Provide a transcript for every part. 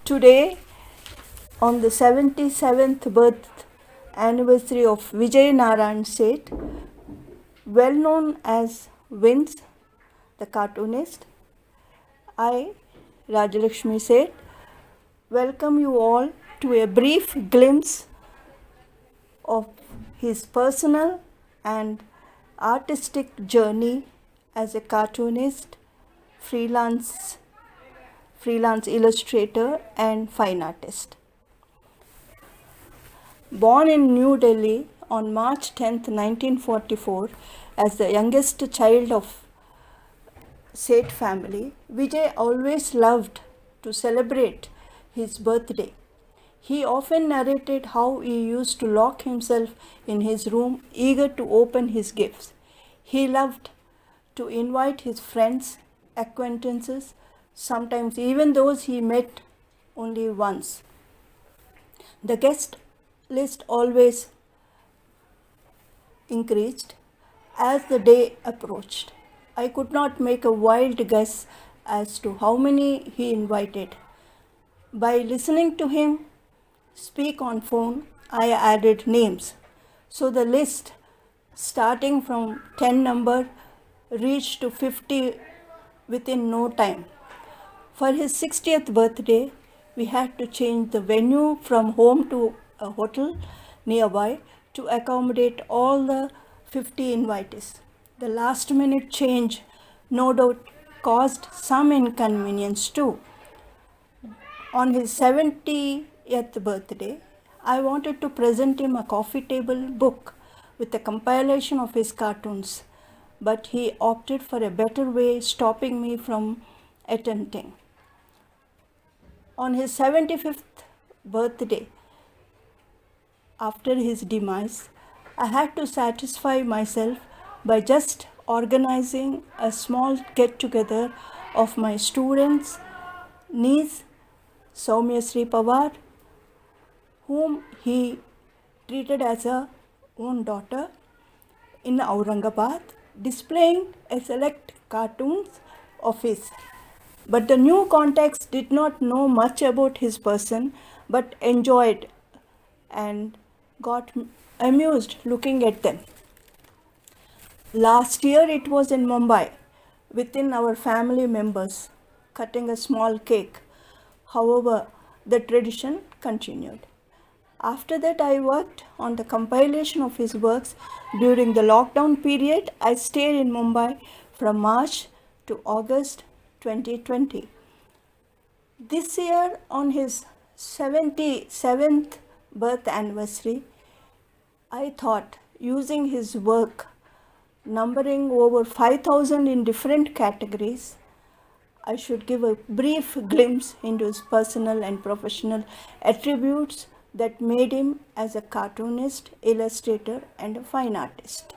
Today, on the 77th birth anniversary of Vijay Narayan Seth, well known as Vince, the cartoonist, I, Rajalakshmi Seth, welcome you all to a brief glimpse of his personal and artistic journey as a cartoonist, freelance illustrator, and fine artist. Born in New Delhi on March 10, 1944, as the youngest child of Seth family, Vijay always loved to celebrate his birthday. He often narrated how he used to lock himself in his room, eager to open his gifts. He loved to invite his friends, acquaintances, sometimes even those he met only once. The guest list always increased as the day approached. I could not make a wild guess as to how many he invited. By listening to him speak on phone, I added names. So the list, starting from 10 number, reached to 50 within no time. For his 60th birthday, we had to change the venue from home to a hotel nearby to accommodate all the 50 invitees. The last minute change no doubt caused some inconvenience too. On his 70th birthday, I wanted to present him a coffee table book with a compilation of his cartoons, but he opted for a better way, stopping me from attempting. On his 75th birthday, after his demise, I had to satisfy myself by just organizing a small get together of my students, niece Soumya Sri Pawar, whom he treated as a own daughter, in Aurangabad, displaying a select cartoons of his. But the new contacts did not know much about his person, but enjoyed and got amused looking at them. Last year it was in Mumbai, within our family members, cutting a small cake. However, the tradition continued. After that, I worked on the compilation of his works during the lockdown period. I stayed in Mumbai from March to August 2020. This year, on his 77th birth anniversary, I thought using his work, numbering over 5,000 in different categories, I should give a brief glimpse into his personal and professional attributes that made him as a cartoonist, illustrator, and a fine artist.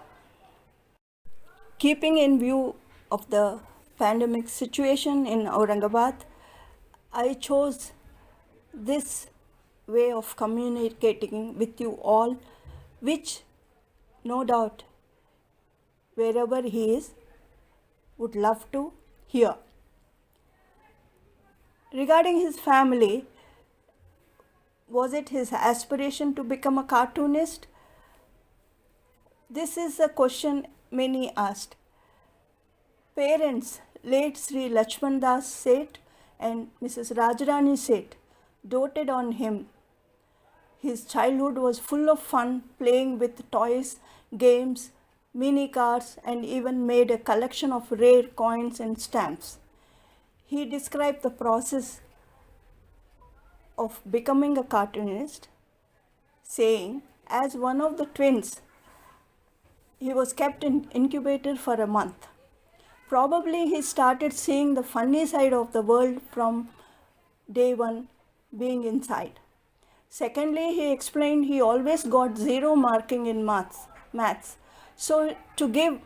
Keeping in view of the pandemic situation in Aurangabad, I chose this way of communicating with you all, which no doubt wherever he is would love to hear. Regarding his family, was it his aspiration to become a cartoonist? This is a question many asked. Parents, late Sri Lakshman Das Seth and Mrs. Rajarani Seth, doted on him. His childhood was full of fun, playing with toys, games, mini cars, and even made a collection of rare coins and stamps. He described the process of becoming a cartoonist, saying, as one of the twins, he was kept in incubator for a month. Probably he started seeing the funny side of the world from day one, being inside. Secondly, he explained he always got zero marking in maths. So to give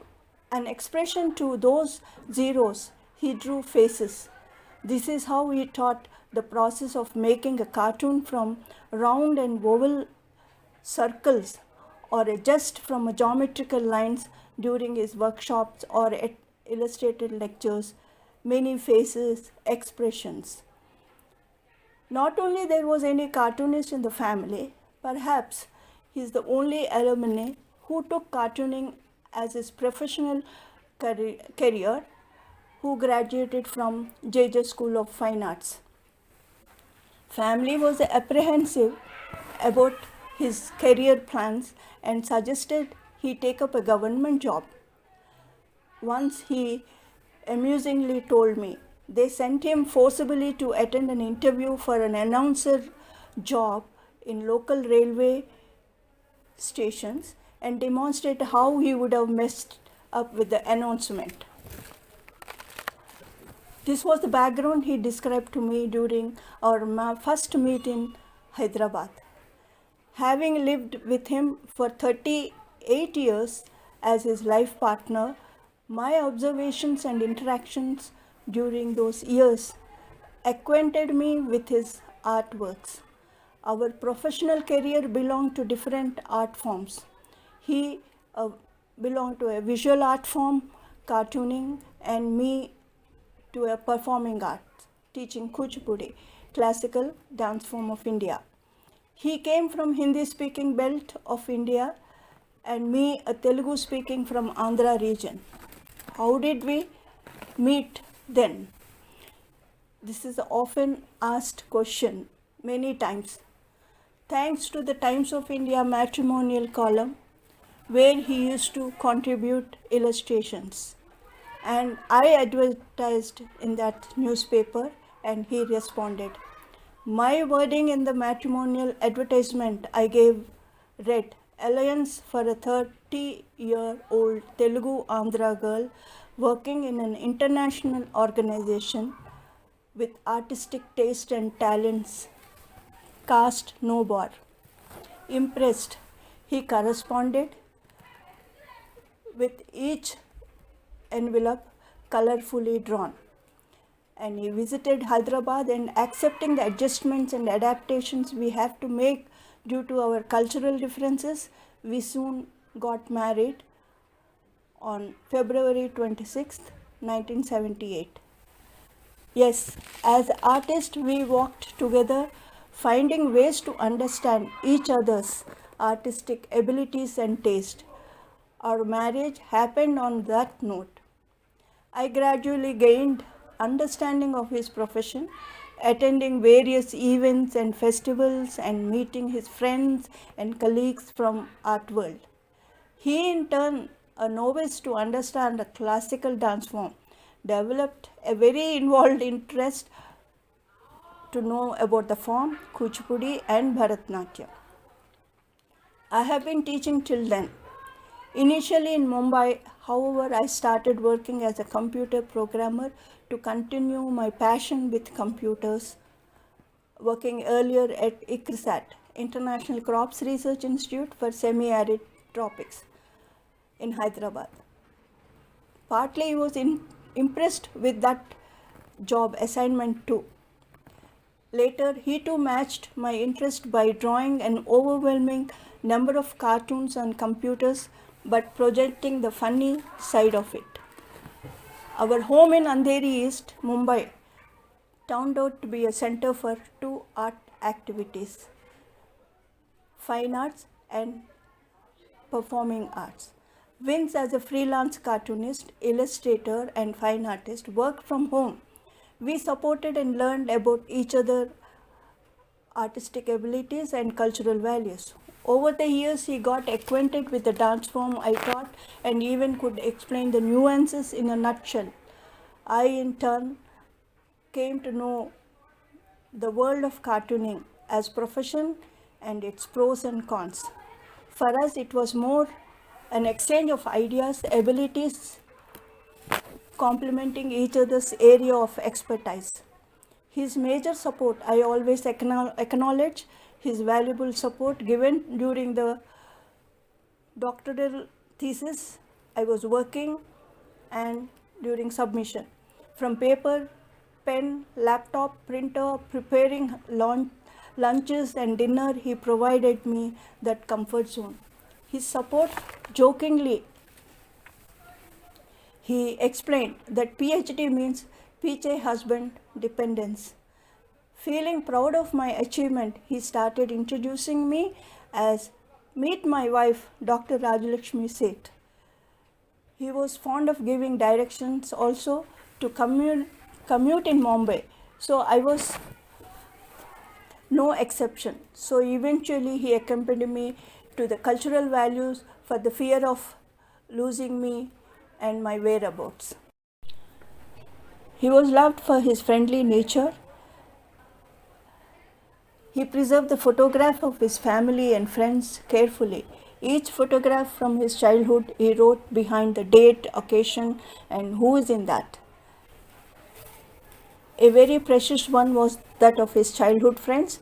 an expression to those zeros, he drew faces. This is how he taught the process of making a cartoon from round and oval circles or just from geometrical lines during his workshops or at illustrated lectures, many faces, expressions. Not only there was any cartoonist in the family, perhaps he is the only alumni who took cartooning as his professional career, who graduated from JJ School of Fine Arts. Family was apprehensive about his career plans and suggested he take up a government job. Once he amusingly told me they sent him forcibly to attend an interview for an announcer job in local railway stations and demonstrate how he would have messed up with the announcement. This was the background he described to me during our first meet in Hyderabad. Having lived with him for 38 years as his life partner, my observations and interactions during those years acquainted me with his artworks. Our professional career belonged to different art forms. He belonged to a visual art form, cartooning, and me to a performing art, teaching Kuchipudi, classical dance form of India. He came from Hindi-speaking belt of India and me a Telugu-speaking from Andhra region. How did we meet then? This is an often asked question many times. Thanks to the Times of India matrimonial column, where he used to contribute illustrations. And I advertised in that newspaper and he responded. My wording in the matrimonial advertisement I gave read, Alliance for a 30-year-old Telugu Andhra girl working in an international organization with artistic taste and talents. Caste no bar. Impressed, he corresponded with each envelope colorfully drawn. And he visited Hyderabad and accepting the adjustments and adaptations we have to make due to our cultural differences, we soon got married on February 26th, 1978. Yes, as artists we walked together, finding ways to understand each other's artistic abilities and taste. Our marriage happened on that note. I gradually gained understanding of his profession, attending various events and festivals and meeting his friends and colleagues from art world. He in turn, a novice to understand a classical dance form, developed a very involved interest to know about the form, Kuchipudi and Bharatanatyam. I have been teaching till then. Initially in Mumbai, however, I started working as a computer programmer to continue my passion with computers, working earlier at ICRISAT, International Crops Research Institute for Semi-Arid Tropics in Hyderabad. Partly I was impressed with that job assignment too. Later, he too matched my interest by drawing an overwhelming number of cartoons on computers but projecting the funny side of it. Our home in Andheri East, Mumbai, turned out to be a center for two art activities, fine arts and performing arts. Vince, as a freelance cartoonist, illustrator and fine artist, worked from home. We supported and learned about each other's artistic abilities and cultural values. Over the years, he got acquainted with the dance form I taught and even could explain the nuances in a nutshell. I, in turn, came to know the world of cartooning as profession and its pros and cons. For us, it was more an exchange of ideas, abilities, complementing each other's area of expertise. His major support, I always acknowledge his valuable support given during the doctoral thesis I was working and during submission. From paper, pen, laptop, printer, preparing lunches and dinner, he provided me that comfort zone. His support, jokingly, he explained that PhD means Piche husband dependence. Feeling proud of my achievement, he started introducing me as "Meet my wife, Dr. Rajalakshmi Seth." He was fond of giving directions also to commute in Mumbai. So I was no exception. So eventually he accompanied me to the cultural values for the fear of losing me and my whereabouts. He was loved for his friendly nature. He preserved the photograph of his family and friends carefully. Each photograph from his childhood he wrote behind the date, occasion, and who is in that. A very precious one was that of his childhood friends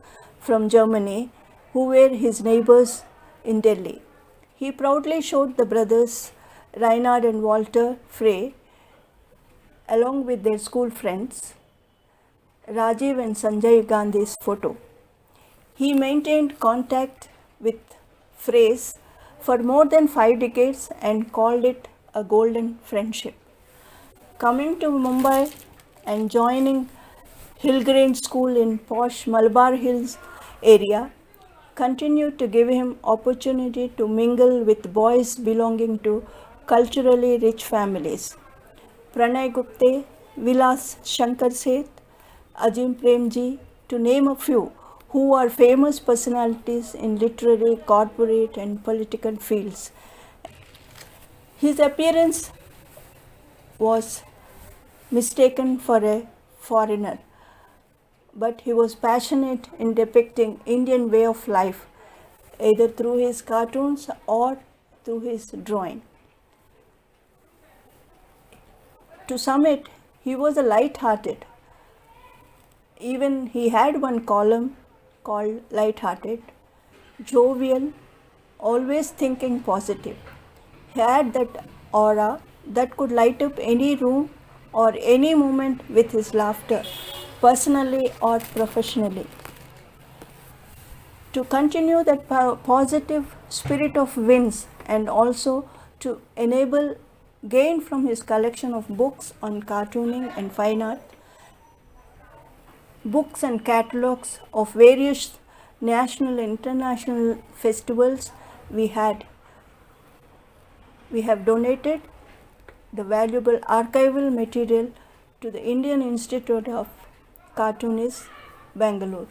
from Germany who were his neighbors in Delhi. He proudly showed the brothers Reinhard and Walter Frey along with their school friends Rajiv and Sanjay Gandhi's photo. He maintained contact with Freys for more than 5 decades and called it a golden friendship. Coming to Mumbai and joining Hillgrange School in posh Malabar Hills area continued to give him opportunity to mingle with boys belonging to culturally rich families. Pranay Gupte, Vilas Shankar Seth, Ajim Premji, to name a few, who are famous personalities in literary, corporate, and political fields. His appearance was mistaken for a foreigner, but he was passionate in depicting Indian way of life, either through his cartoons or through his drawing. To sum it, he was a light-hearted. Even he had one column called Light-Hearted, jovial, always thinking positive. He had that aura that could light up any room or any moment with his laughter, personally or professionally. To continue that positive spirit of wins and also to enable gain from his collection of books on cartooning and fine art, books and catalogs of various national and international festivals we have donated the valuable archival material to the Indian Institute of Cartoonists, Bangalore.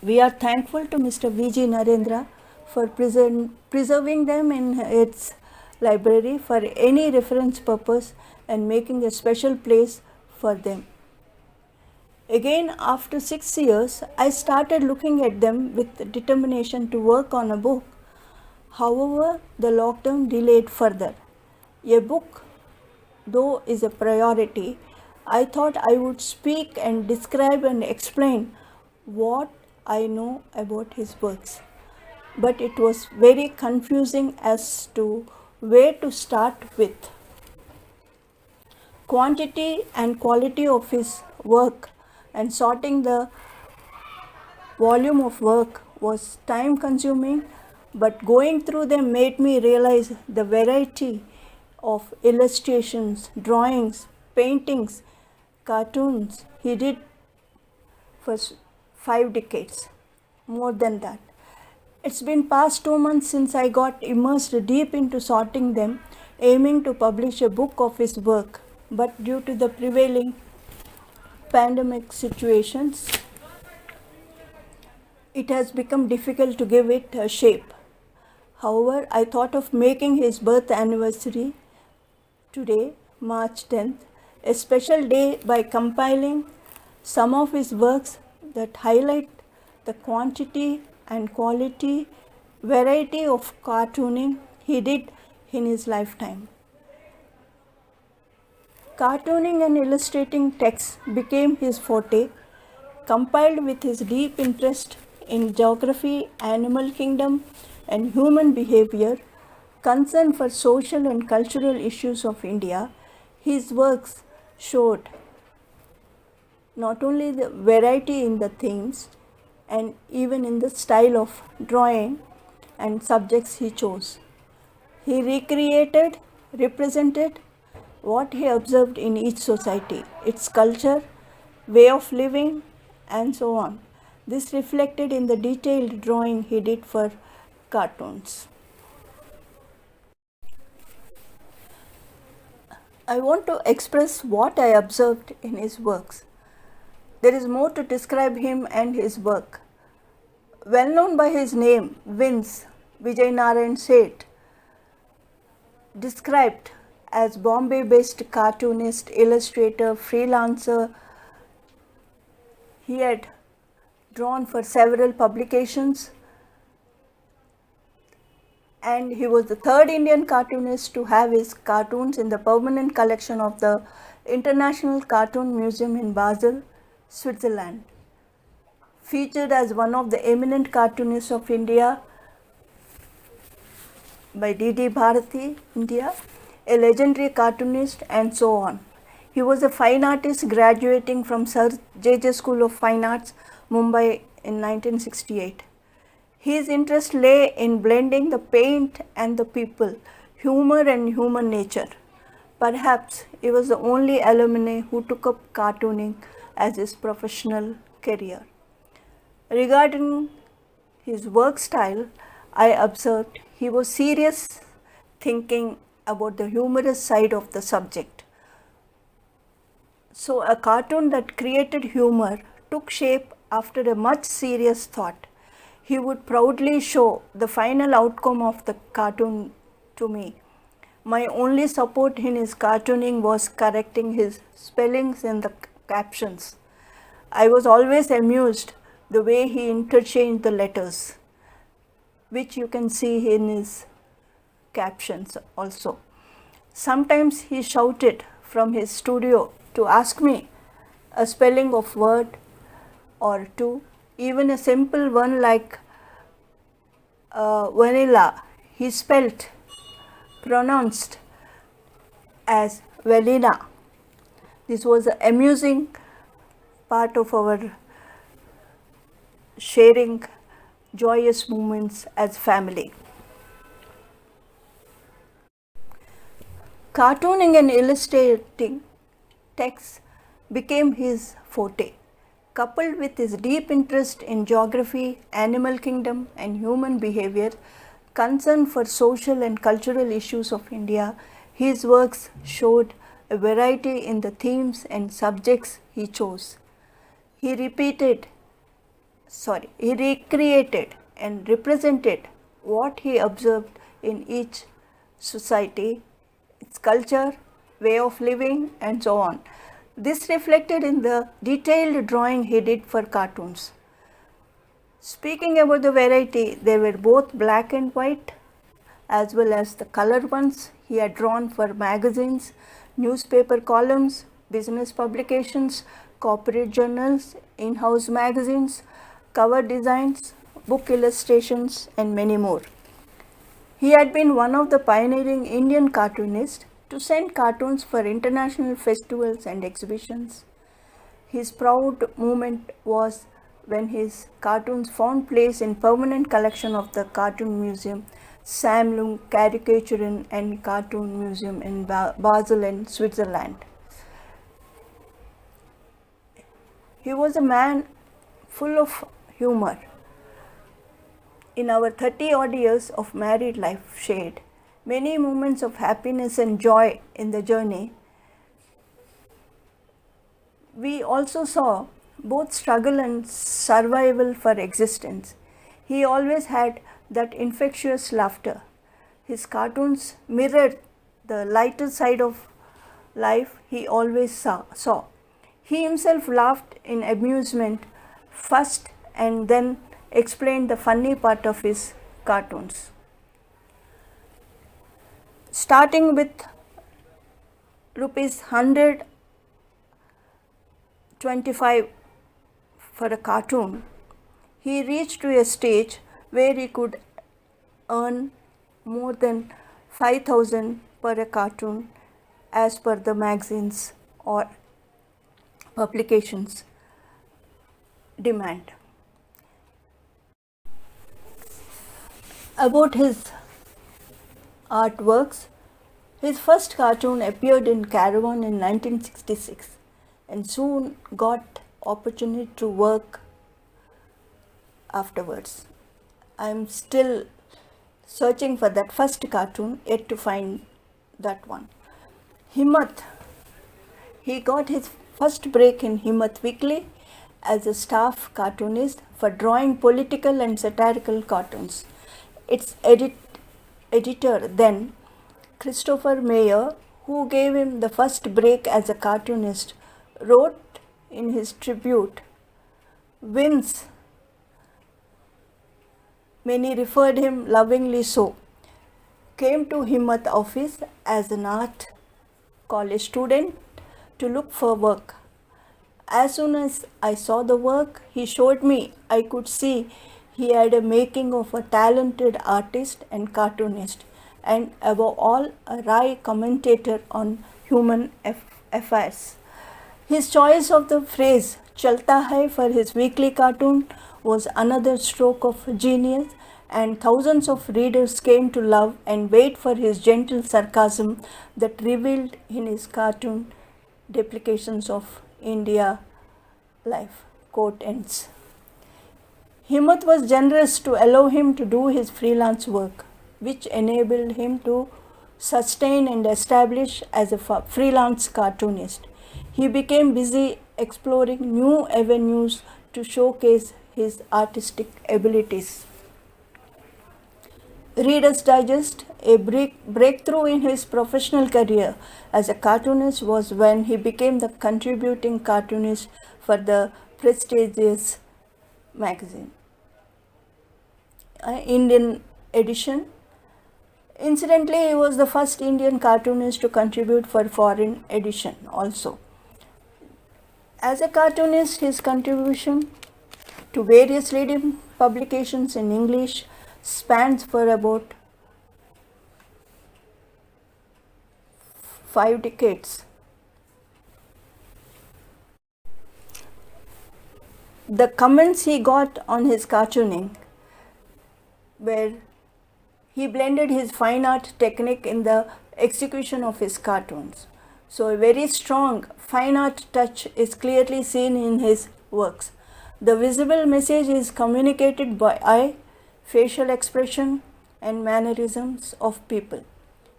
We are thankful to Mr. V.G. Narendra for preserving them in its library for any reference purpose and making a special place for them. Again, after 6 years, I started looking at them with determination to work on a book. However, the lockdown delayed further. A book, though, is a priority. I thought I would speak and describe and explain what I know about his works. But it was very confusing as to where to start with. Quantity and quality of his work and sorting the volume of work was time consuming, but going through them made me realize the variety of illustrations, drawings, paintings, cartoons he did for 5 decades, more than that. It's been past 2 months since I got immersed deep into sorting them, aiming to publish a book of his work, but due to the prevailing pandemic situations, it has become difficult to give it a shape. However, I thought of making his birth anniversary today, March 10th, a special day by compiling some of his works that highlight the quantity and quality, variety of cartooning he did in his lifetime. Cartooning and illustrating text became his forte, compiled with his deep interest in geography, animal kingdom, and human behavior, concern for social and cultural issues of India. His works showed not only the variety in the themes and even in the style of drawing and subjects he chose. He recreated, represented what he observed in each society, its culture, way of living, and so on. This reflected in the detailed drawing he did for cartoons. I want to express what I observed in his works. There is more to describe him and his work. Well known by his name, Vince Vijay Narayan Seth, described as Bombay-based cartoonist, illustrator, freelancer. He had drawn for several publications, and he was the third Indian cartoonist to have his cartoons in the permanent collection of the International Cartoon Museum in Basel, Switzerland. Featured as one of the eminent cartoonists of India by D.D. Bharati, India, a legendary cartoonist, and so on. He was a fine artist graduating from Sir J.J. School of Fine Arts, Mumbai in 1968. His interest lay in blending the paint and the people, humor and human nature. Perhaps he was the only alumni who took up cartooning as his professional career. Regarding his work style, I observed he was serious, thinking about the humorous side of the subject. So a cartoon that created humor took shape after a much serious thought. He would proudly show the final outcome of the cartoon to me. My only support in his cartooning was correcting his spellings in the captions. I was always amused the way he interchanged the letters, which you can see in his captions also. Sometimes he shouted from his studio to ask me a spelling of word or two, even a simple one like vanilla. He pronounced as Velina. This was an amusing part of our sharing joyous moments as family. Cartooning and illustrating text became his forte. Coupled with his deep interest in geography, animal kingdom, and human behavior, concern for social and cultural issues of India, his works showed a variety in the themes and subjects he chose. He recreated and represented what he observed in each society, its culture, way of living, and so on. This reflected in the detailed drawing he did for cartoons. Speaking about the variety, they were both black and white as well as the color ones he had drawn for magazines, newspaper columns, business publications, corporate journals, in-house magazines, cover designs, book illustrations, and many more. He had been one of the pioneering Indian cartoonists to send cartoons for international festivals and exhibitions. His proud moment was when his cartoons found place in permanent collection of the Cartoon Museum, Sammlung Karikaturen and Cartoon Museum in Basel in Switzerland. He was a man full of humor. In our 30-odd years of married life shared many moments of happiness and joy in the journey, we also saw both struggle and survival for existence. He always had that infectious laughter. His cartoons mirrored the lighter side of life he always saw. He himself laughed in amusement first and then explained the funny part of his cartoons. Starting with rupees 125 for a cartoon, he reached to a stage where he could earn more than 5,000 per a cartoon as per the magazines or publications demand. About his artworks, his first cartoon appeared in Caravan in 1966 and soon got opportunity to work afterwards. I'm still searching for that first cartoon, yet to find that one. Himmat. He got his first break in Himmat Weekly as a staff cartoonist for drawing political and satirical cartoons. Its editor then, Christopher Mayer, who gave him the first break as a cartoonist, wrote in his tribute, Vince, many referred him lovingly so, came to Himmat office as an art college student to look for work. As soon as I saw the work he showed me, I could see he had a making of a talented artist and cartoonist, and above all, a wry commentator on human affairs. His choice of the phrase "Chalta hai" for his weekly cartoon was another stroke of genius, and thousands of readers came to love and wait for his gentle sarcasm that revealed in his cartoon deplications of India life. Quote ends. Himmat was generous to allow him to do his freelance work, which enabled him to sustain and establish as a freelance cartoonist. He became busy exploring new avenues to showcase his artistic abilities. Reader's Digest, a breakthrough in his professional career as a cartoonist was when he became the contributing cartoonist for the prestigious magazine. Indian edition. Incidentally, he was the first Indian cartoonist to contribute for foreign edition also. As a cartoonist, his contribution to various leading publications in English spans for about 5 decades. The comments he got on his cartooning where he blended his fine art technique in the execution of his cartoons. So a very strong fine art touch is clearly seen in his works. The visible message is communicated by eye, facial expression and mannerisms of people.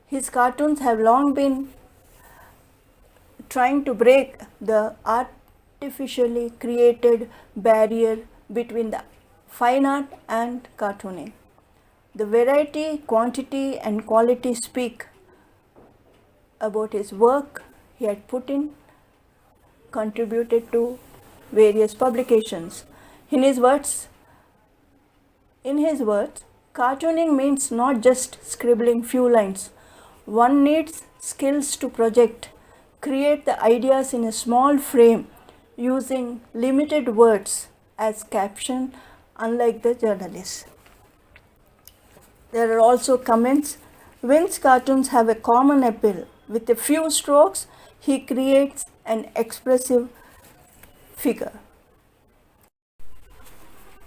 His cartoons have long been trying to break the artificially created barrier between the fine art and cartooning. The variety, quantity and quality speak about his work he had put in, contributed to various publications. In his words, cartooning means not just scribbling few lines. One needs skills to project, create the ideas in a small frame using limited words as caption, unlike the journalists. There are also comments. Vince's cartoons have a common appeal. With a few strokes, he creates an expressive figure.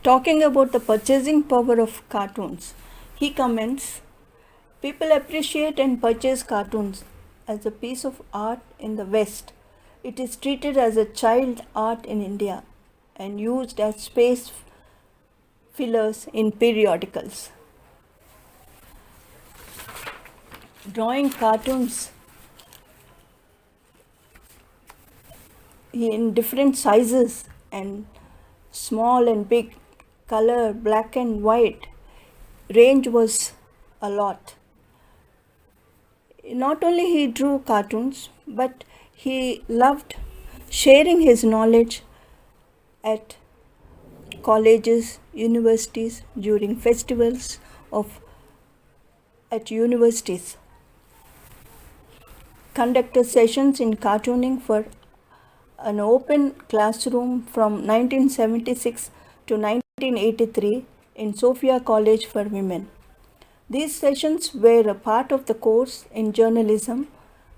Talking about the purchasing power of cartoons, he comments, people appreciate and purchase cartoons as a piece of art in the West. It is treated as a child art in India and used as space fillers in periodicals. Drawing cartoons in different sizes and small and big, color, black and white, range was a lot. Not only he drew cartoons, but he loved sharing his knowledge at colleges, universities, during festivals at universities. Conducted sessions in cartooning for an open classroom from 1976 to 1983 in Sophia College for Women. These sessions were a part of the course in journalism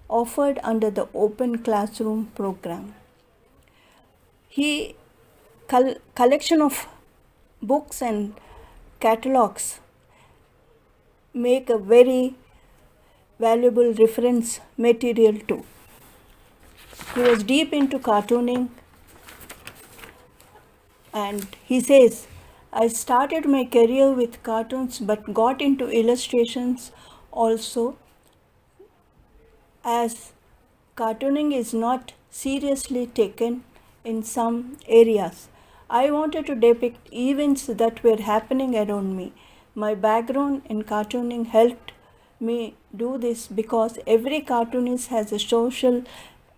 offered under the Open Classroom program. Collection of books and catalogs make a very valuable reference material too. He was deep into cartooning And he says, I started my career with cartoons but got into illustrations also, as cartooning is not seriously taken in some areas. I wanted to depict events that were happening around me. My background in cartooning helped me do this because every cartoonist has a social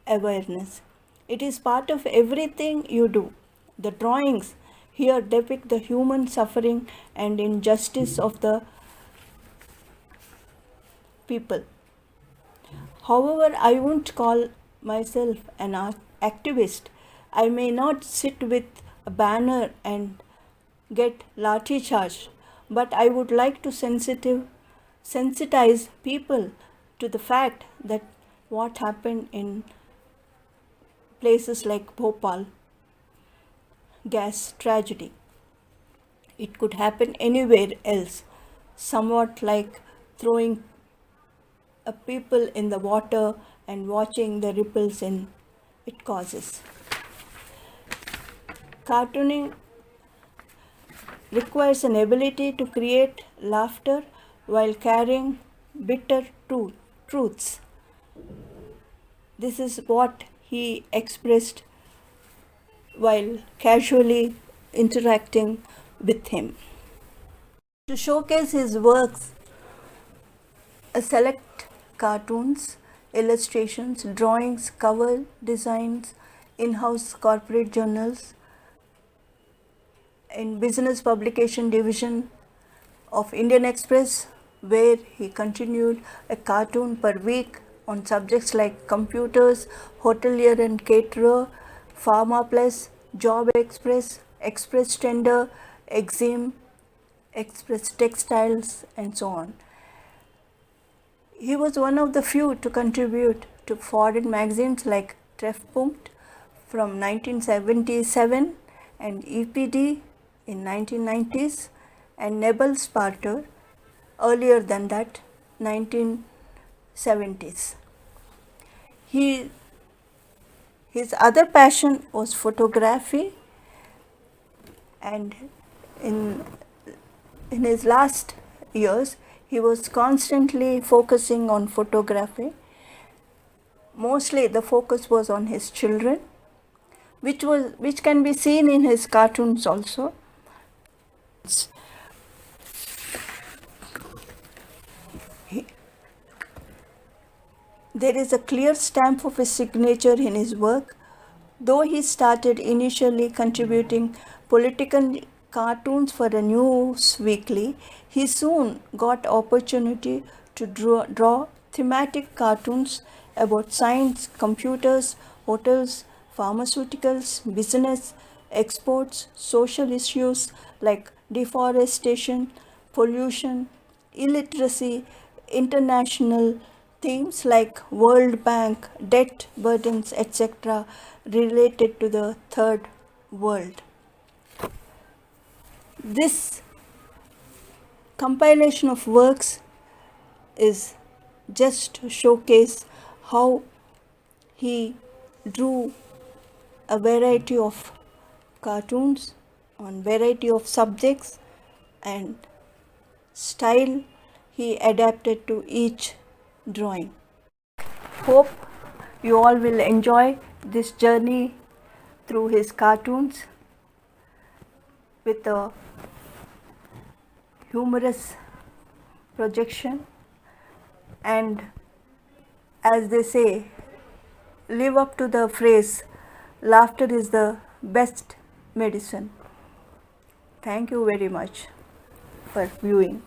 awareness. It is part of everything you do. The drawings here depict the human suffering and injustice of the people. However, I won't call myself an activist. I may not sit with a banner and get lathi charged, but I would like to sensitize people to the fact that what happened in places like Bhopal, gas tragedy. It could happen anywhere else, somewhat like throwing people in the water and watching the ripples in it causes. Cartooning requires an ability to create laughter while carrying bitter truths. This is what he expressed while casually interacting with him. To showcase his works, select cartoons, illustrations, drawings, cover designs, in-house corporate journals, in business publication division of Indian Express, where he continued a cartoon per week on subjects like computers, hotelier and caterer, Pharma Plus, Job Express, Express Tender, Exim, Express Textiles, and so on. He was one of the few to contribute to foreign magazines like Treffpunkt from 1977 and EPD in 1990s and Nebelspalter earlier than that, 1970s. His other passion was photography, and in his last years he was constantly focusing on photography. Mostly the focus was on his children, which can be seen in his cartoons also. There is a clear stamp of his signature in his work. Though he started initially contributing political cartoons for a news weekly, he soon got opportunity to draw thematic cartoons about science, computers, hotels, pharmaceuticals, business, exports, social issues like deforestation, pollution, illiteracy, international themes like World Bank, debt burdens, etc., related to the third world. This compilation of works is just to showcase how he drew a variety of cartoons on variety of subjects and style he adapted to each drawing. Hope you all will enjoy this journey through his cartoons with a humorous projection, and as they say, live up to the phrase, laughter is the best medicine. Thank you very much for viewing.